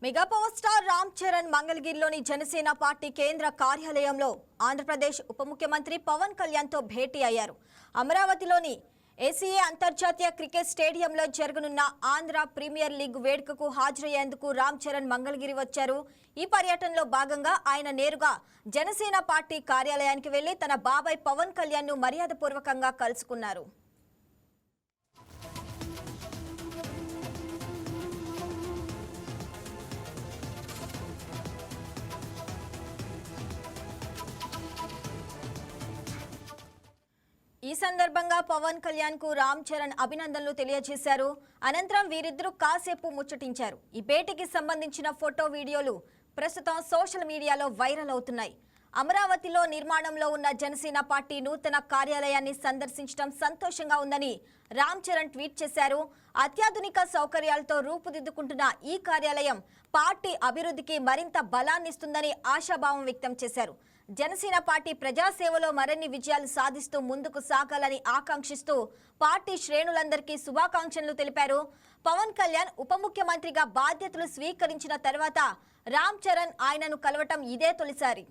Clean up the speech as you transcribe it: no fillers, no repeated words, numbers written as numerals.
Mega power star Ram Charan మంగళగిరిలోని Janasena party కేంద్ర కార్యాలయంలో ఆంధ్రప్రదేశ్ ఉప ముఖ్యమంత్రి పవన్ కళ్యాణ్ తో భేటీ అయ్యారు. అమరావతిలోని ఏసీఏ అంతర్జాతీయ క్రికెట్ స్టేడియంలో జరగనున్న ఆంధ్ర ప్రీమియర్ లీగ్ వేడుకకు హాజరయ్యేందుకు రామ్ చరణ్ మంగళగిరి వచ్చారు. ఈ పర్యటనలో భాగంగా ఆయన నేరుగా జనసేన పార్టీ కార్యాలయానికి వెళ్లి తన బాబాయ్ పవన్ కళ్యాణ్ ను మర్యాదపూర్వకంగా కలుసుకున్నారు. ఈ సందర్భంగా పవన్ కళ్యాణ్ కు రామ్ చరణ్ అభినందనలు తెలియజేశారు. అనంతరం వీరిద్దరూ కాసేపు ముచ్చటించారు. ఈ భేటీకి సంబంధించిన ఫోటో వీడియోలు ప్రస్తుతం సోషల్ మీడియాలో వైరల్ అవుతున్నాయి. అమరావతిలో నిర్మాణంలో ఉన్న జనసేన పార్టీ నూతన కార్యాలయాన్ని సందర్శించడం సంతోషంగా ఉందని రామ్ చరణ్ ట్వీట్ చేశారు. అత్యాధునిక సౌకర్యాలతో రూపుదిద్దుకుంటున్న ఈ కార్యాలయం పార్టీ అభివృద్ధికి మరింత బలాన్నిస్తుందని ఆశాభావం వ్యక్తం చేశారు. జనసేన పార్టీ ప్రజాసేవలో మరిన్ని విజయాలు సాధిస్తూ ముందుకు సాగాలని ఆకాంక్షిస్తూ పార్టీ శ్రేణులందరికీ శుభాకాంక్షలు తెలిపారు. పవన్ కళ్యాణ్ ఉప ముఖ్యమంత్రిగా బాధ్యతలు స్వీకరించిన తర్వాత రామ్ చరణ్ ఆయనను కలవటం ఇదే తొలిసారి.